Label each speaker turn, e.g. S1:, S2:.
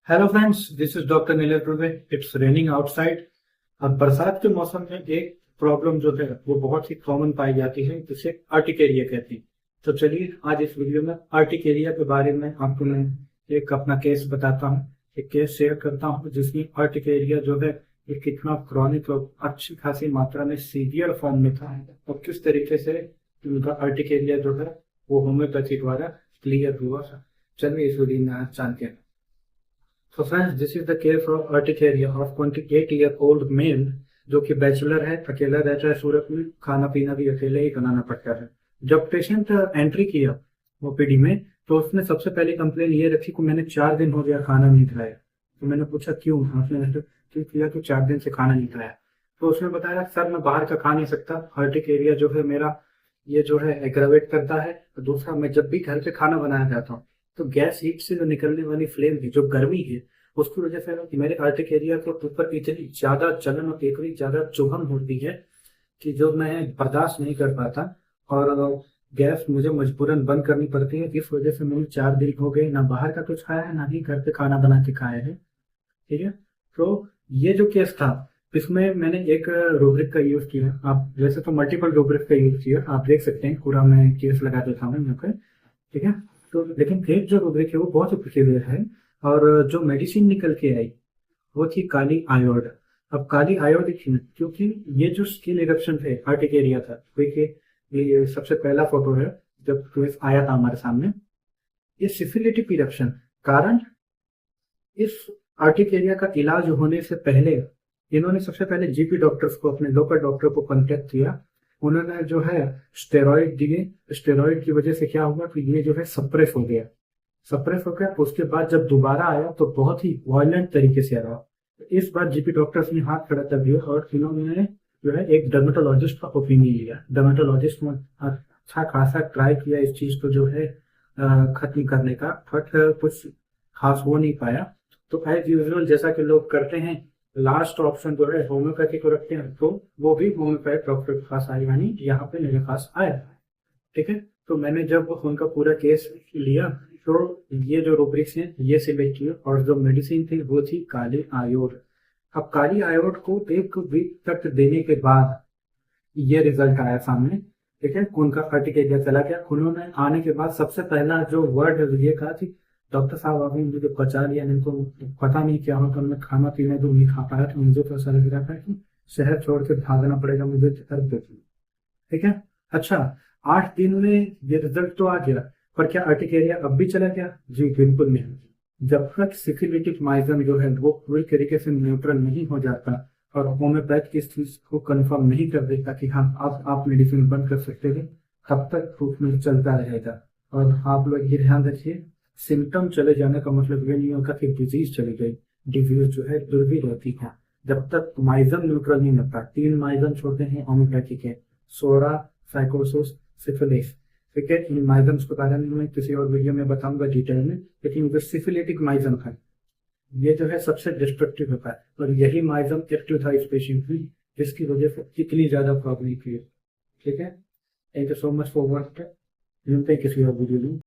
S1: Hello friends, this is doctor Nilaj Dubey. It's raining outside. अब बरसात के मौसम में एक प्रॉब्लम जो है वो बहुत ही कॉमन पाई जाती है, जिसे अर्टिकेरिया कहती है। तो चलिए आज इस वीडियो में अर्टिकेरिया के बारे में आपको मैं एक अपना केस बताता हूँ, एक केस शेयर करता हूँ जिसमें अर्टिकेरिया जो है ये कितना क्रॉनिक और अच्छी खासी मात्रा में सीवियर फॉर्म में था और किस तरीके से उनका अर्टिकेरिया जो है वो होम्योपैथी द्वारा क्लियर हुआ। चलिए इस वीडियो में आज जानते हैं। So friends, this is the case of urticaria of 28-year-old male जो कि बैचलर है, अकेला रहता है सूरत में, खाना पीना भी अकेले ही बनाना पड़ता है। जब पेशेंट एंट्री किया ओपीडी में तो उसने सबसे पहले कंप्लेन ये रखी कि मैंने 4 दिन हो गया खाना नहीं खाया। तो मैंने पूछा क्यों, उसने क्यों किया कि 4 दिन से खाना नहीं खाया। तो उसने बताया सर मैं बाहर का खा नहीं सकता, अर्टिकेरिया जो है मेरा ये जो है एग्रावेट करता है। दूसरा मैं जब भी घर पे खाना बनाया जाता हूँ तो गैस हीट से जो निकलने वाली फ्लेम है, जो गर्मी है, उसकी वजह से मेरे अर्टिकेरिया के ऊपर इतनी ज्यादा जलन और इतनी ज्यादा चुभन होती है कि जो मैं बर्दाश्त नहीं कर पाता और गैस मुझे मजबूरन बंद करनी पड़ती है। इस वजह से मैंने 4 दिन हो गए ना बाहर का कुछ खाया है ना ही घर पे खाना बना के खाया है। ठीक है, तो ये जो केस था इसमें मैंने एक रूब्रिक का यूज किया। आप वैसे तो मल्टीपल रूब्रिक का यूज किया, आप देख सकते हैं, पूरा मैं केस लगा देता हूँ यहाँ पे। ठीक है, तो लेकिन एक जो रूब्रिक है वो बहुत ही पेचीदा है और जो मेडिसिन निकल के आई वो थी काली आयोड। अब काली आयोड थी क्योंकि ये जो स्किन इरप्शन थे अर्टिकेरिया था, देखिए ये सबसे पहला फोटो है जब केस आया था हमारे सामने। ये सिफिलिटिक इरप्शन कारण इस अर्टिकेरिया का इलाज होने से पहले इन्होंने सबसे पहले जीपी डॉक्टर्स को, अपने लोकल डॉक्टर को कांटेक्ट किया। उन्होंने जो है स्टेरॉइड दिए। स्टेरॉइड की वजह से क्या हुआ कि ये जो है सप्रेस हो गया। सप्रेस हो गया, उसके बाद जब दोबारा आया तो बहुत ही वायलेंट तरीके से आया। इस बार जीपी डॉक्टर्स ने हाथ खड़ा कर दिया और इन्होंने जो है एक डर्मेटोलॉजिस्ट का ओपिनियन लिया। डर्मेटोलॉजिस्ट ने अच्छा खासा ट्राई किया इस चीज को जो है खत्म करने का, बट कुछ खास हो नहीं पाया। तो एज यूजुअल जैसा कि लोग करते हैं, लास्ट ऑप्शन जो है होम्योपैथी को रखते हैं, तो वो भी होम्योपैथ डॉक्टर के पास आए, यानी यहाँ पे मेरे पास आया। ठीक है, तो मैंने जब उनका पूरा केस लिया तो ये जो रूब्रिक्स हैं ये सिलेक्ट किए और जो मेडिसिन थी वो थी काली आयोड। अब काली आयोड को 1 वीक तक देने के बाद ये रिजल्ट आया सामने। ठीक है, उनका अर्टिकेरिया चला गया। उन्होंने आने के बाद सबसे पहला जो वर्ड है ये कहा थी, डॉक्टर साहब आपने मुझे बचा लिया, नहीं तो पता नहीं क्या होता, मैं खाना पीना जो नहीं खा पाया तो मुझे तो ऐसा लग रहा था कि शहर छोड़ के भागना पड़ेगा मुझे। ठीक है, अच्छा 8 दिन में ये रिजल्ट तो आ गया, पर क्या अर्टिकेरिया अब भी चला गया? जी बिल्कुल नहीं। जब तक सिफिलिटिक माइजम जो है वो पूरी तरीके से न्यूट्रल नहीं हो जाता और होम्योपैथ की इस चीज को कंफर्म नहीं कर देता कि हाँ अब आप मेडिसिन बंद कर सकते हैं, तब तक ट्रीटमेंट चलता रहेगा। और आप लोग ये ध्यान रखिए, सिम्टम चले जाने का मतलब ये नहीं होता कि डिजीज चली गई। डिजीज जो है दूर भी रहती है जब तक माइजम न्यूट्रल नहीं होता। 3 माइजम छोड़ते हैं होम्योपैथी के, सोरा, साइकोसिस, सिफिलिस। ठीक है, इन माइजम्स के बारे में मैं किसी और वीडियो में बताऊंगा डिटेल में, लेकिन जो सिफिलिटिक माइजम है ये जो है सबसे डिस्ट्रक्टिव होता है और यही माइजम एक्टिव था इस पेशेंट में, जिसकी वजह से इतनी ज्यादा प्रॉब्लम थी। ठीक है, thank you so much for watching. मिलते हैं किसी और वीडियो में।